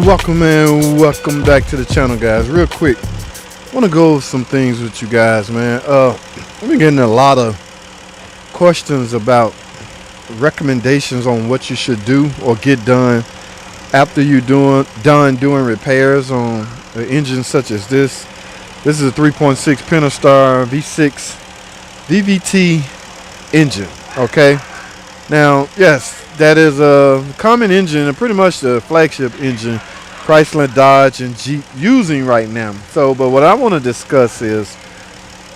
Welcome back to the channel, guys. Real quick, I want to go over some things with you guys, man. I've been getting a lot of questions about recommendations on what you should do or get done after you're done doing repairs on an engine such as this. This is a 3.6 Pentastar V6 VVT engine. Okay, now yes, that is a common engine and pretty much the flagship engine Chrysler, Dodge, and Jeep using right now. So, but what I want to discuss is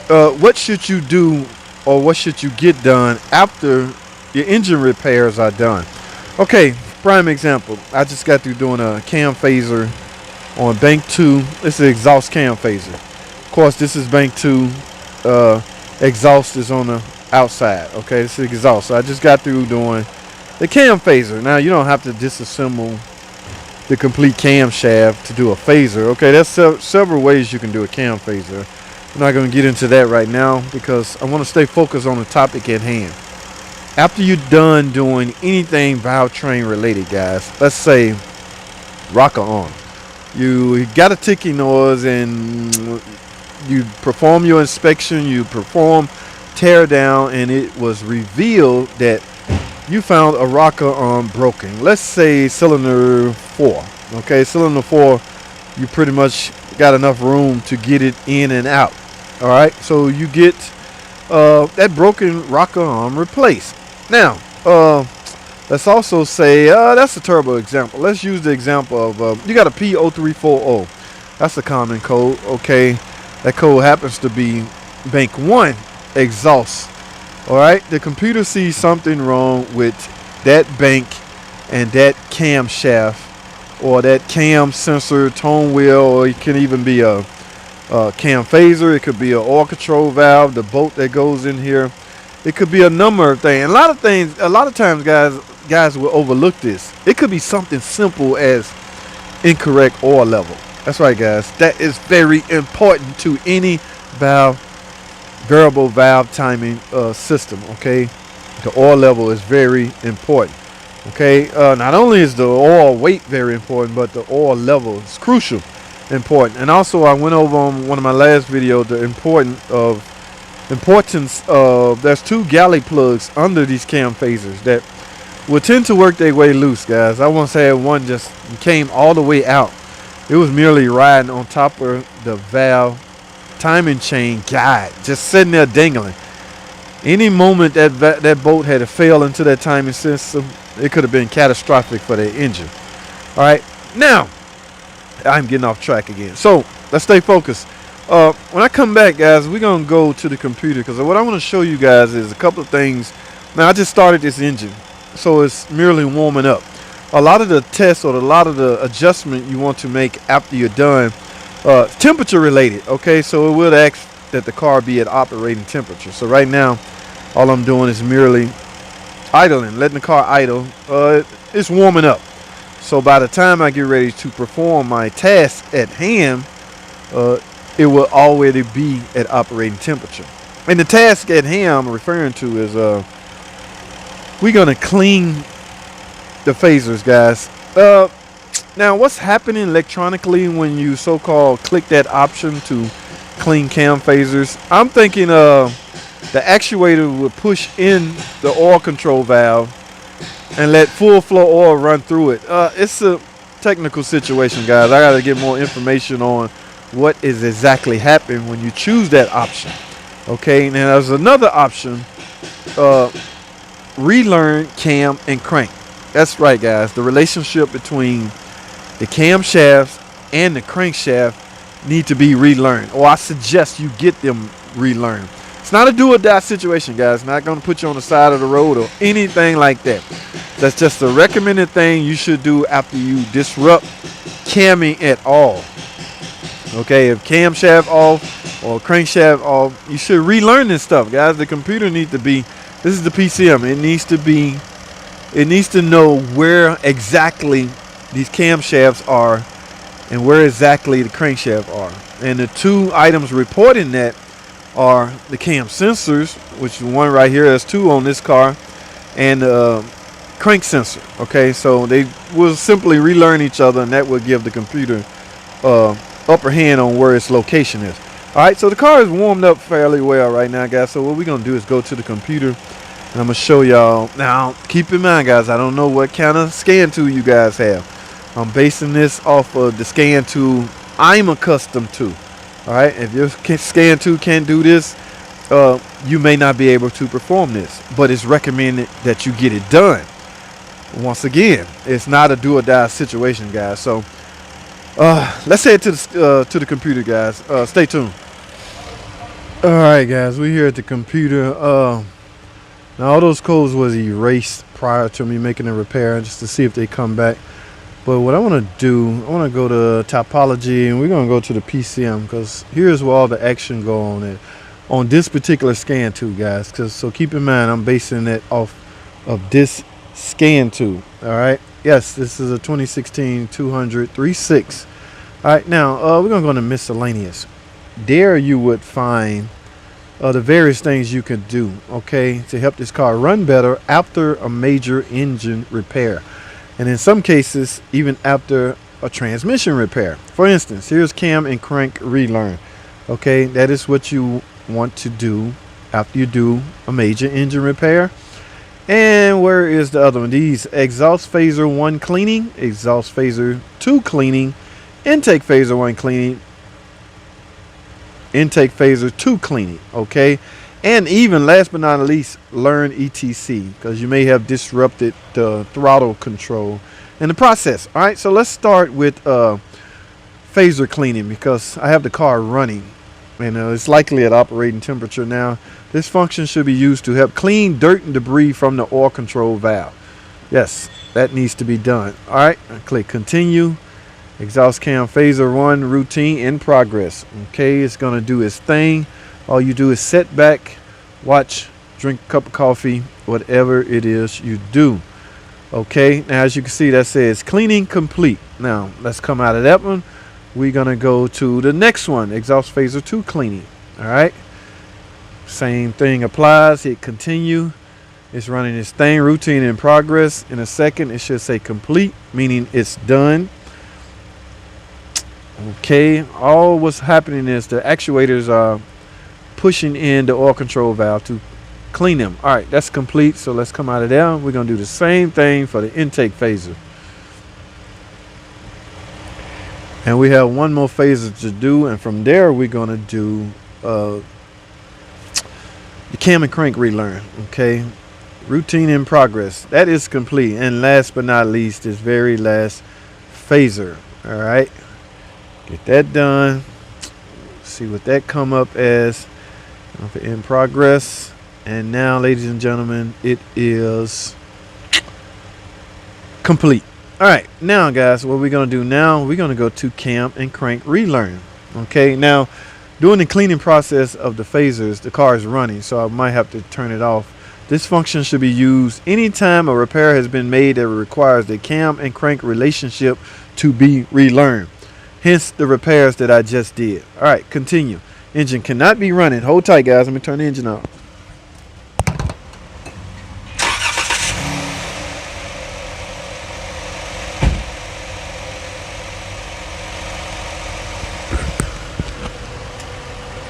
what should you do or what should you get done after your engine repairs are done. Okay, prime example. I just got through doing a cam phaser on bank 2. This is exhaust cam phaser. Of course, this is bank 2. Exhaust is on the outside. Okay, this is exhaust. So I just got through doing the cam phaser. Now you don't have to disassemble the complete camshaft to do a phaser. Okay, there's several ways you can do a cam phaser. I'm not going to get into that right now because I want to stay focused on the topic at hand. After you're done doing anything valve train related, guys, let's say rocker arm, you got a ticking noise and you perform your inspection, you perform tear down, and it was revealed that you found a rocker arm broken. Let's say cylinder 4. Okay, cylinder 4, you pretty much got enough room to get it in and out. All right, so you get that broken rocker arm replaced. Now, let's also say that's a terrible example. Let's use the example of you got a P0340. That's a common code. Okay, that code happens to be bank 1 exhaust. All right, the computer sees something wrong with that bank and that camshaft or that cam sensor tone wheel, or it can even be a cam phaser. It could be an oil control valve, the bolt that goes in here. It could be a number of things. A lot of times guys will overlook this. It could be something simple as incorrect oil level. That's right, guys. That is very important to any variable valve timing system. Okay, the oil level is very important. Okay, not only is the oil weight very important, but the oil level is crucial important. And also I went over on one of my last videos the importance of there's 2 galley plugs under these cam phasers that will tend to work their way loose, guys. I won't say one just came all the way out. It was merely riding on top of the valve timing chain guide, just sitting there dangling. Any moment that bolt had to fail into that timing system, it could have been catastrophic for the engine. All right, now I'm getting off track again, so let's stay focused. When I come back, guys, we're gonna go to the computer because what I want to show you guys is a couple of things. Now I just started this engine, so it's merely warming up. A lot of the tests or a lot of the adjustment you want to make after you're done, temperature related. Okay, so it will ask that the car be at operating temperature. So right now all I'm doing is merely idling, letting the car idle. It's warming up, so by the time I get ready to perform my task at hand, it will already be at operating temperature. And the task at hand I'm referring to is we're gonna clean the phasers, guys. Now what's happening electronically when you so-called click that option to clean cam phasers, I'm thinking the actuator will push in the oil control valve and let full flow oil run through it. It's a technical situation, guys. I gotta get more information on what is exactly happening when you choose that option. Okay, now there's another option, relearn cam and crank. That's right, guys. The relationship between the camshafts and the crankshaft need to be relearned, or I suggest you get them relearned. It's not a do or die situation, guys. Not going to put you on the side of the road or anything like that. That's just a recommended thing you should do after you disrupt camming at all. Okay, if camshaft off or crankshaft off, you should relearn this stuff, guys. The computer needs to be, this is the PCM, it needs to know where exactly these camshafts are and where exactly the crankshaft are. And the 2 items reporting that are the cam sensors, which one right here, there's 2 on this car, and crank sensor. Okay, so they will simply relearn each other, and that will give the computer upper hand on where its location is. All right, so the car is warmed up fairly well right now, guys. So what we're gonna do is go to the computer, and I'm gonna show y'all. Now, keep in mind, guys, I don't know what kind of scan tool you guys have. I'm basing this off of the scan tool I'm accustomed to. All right, if your scan tool can't do this, you may not be able to perform this, but it's recommended that you get it done. Once again, it's not a do or die situation, guys. So let's head to the computer, guys. Stay tuned. All right, guys, we're here at the computer. Now all those codes was erased prior to me making a repair, just to see if they come back. But what I want to do, I want to go to topology, and we're going to go to the PCM, because here's where all the action go on this particular scan tool, guys. So keep in mind, I'm basing it off of this scan tool. All right, yes, this is a 2016 200-36. All right, now we're going to go into miscellaneous. There you would find the various things you can do, okay, to help this car run better after a major engine repair, and in some cases even after a transmission repair. For instance, here's cam and crank relearn. Okay, that is what you want to do after you do a major engine repair. And where is the other one? These exhaust phaser 1 cleaning, exhaust phaser 2 cleaning, intake phaser 1 cleaning, intake phaser 2 cleaning. Okay, and even last but not least, learn ETC, because you may have disrupted the throttle control in the process. All right, so let's start with phaser cleaning, because I have the car running, and it's likely at operating temperature now. This function should be used to help clean dirt and debris from the oil control valve. Yes, that needs to be done. All right, I click continue. Exhaust cam phaser 1 routine in progress. Okay, it's gonna do its thing. All you do is sit back, watch, drink a cup of coffee, whatever it is you do. Okay, now as you can see, that says cleaning complete. Now let's come out of that one. We're gonna go to the next one, exhaust phaser 2 cleaning. All right, same thing applies. Hit continue. It's running its thing, routine in progress. In a second it should say complete, meaning it's done. Okay, all what's happening is the actuators are pushing in the oil control valve to clean them. All right, that's complete. So let's come out of there. We're gonna do the same thing for the intake phaser, and we have one more phaser to do, and from there we're gonna do the cam and crank relearn. Okay, routine in progress, that is complete. And last but not least, this very last phaser. All right, get that done. See what that come up as. In progress. And now, ladies and gentlemen, it is complete. All right, now guys, what we're gonna do now, we're gonna go to cam and crank relearn. Okay, now during the cleaning process of the phasers, the car is running, so I might have to turn it off. This function should be used anytime a repair has been made that requires the cam and crank relationship to be relearned, hence the repairs that I just did. All right, continue. Engine cannot be running. Hold tight, guys. Let me turn the engine off.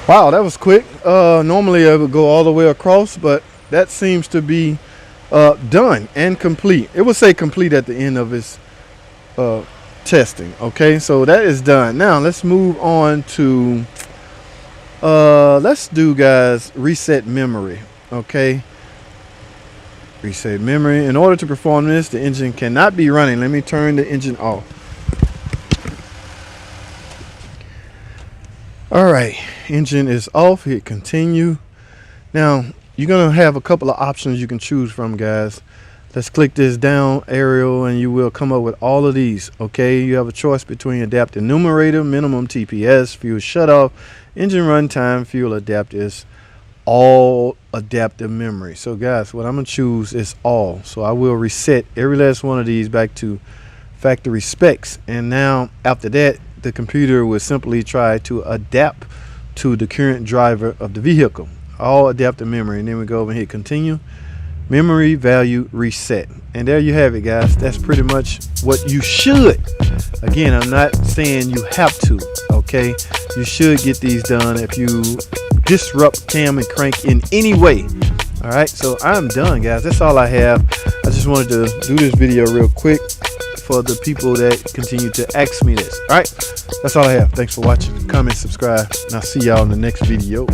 Wow, that was quick. Normally I would go all the way across, but that seems to be done and complete. It will say complete at the end of its testing. Okay, so that is done. Now let's move on to let's do, guys, reset memory. Okay, reset memory. In order to perform this, the engine cannot be running. Let me turn the engine off. All right, engine is off. Hit continue. Now you're gonna have a couple of options you can choose from, guys. Let's click this down arrow and you will come up with all of these. Okay, you have a choice between adaptive numerator, minimum TPS, fuel shutoff, engine runtime, fuel adapters, all adaptive memory. So guys, what I'm gonna choose is all. So I will reset every last one of these back to factory specs, and now after that the computer will simply try to adapt to the current driver of the vehicle. All adaptive memory, and then we go over and hit continue. Memory value reset, And there you have it, guys. That's pretty much what you should. Again, I'm not saying you have to, okay? You should get these done if you disrupt cam and crank in any way. All right, so I'm done, guys. That's all I have. I just wanted to do this video real quick for the people that continue to ask me this. All right, that's all I have. Thanks for watching. Comment, subscribe, and I'll see y'all in the next video.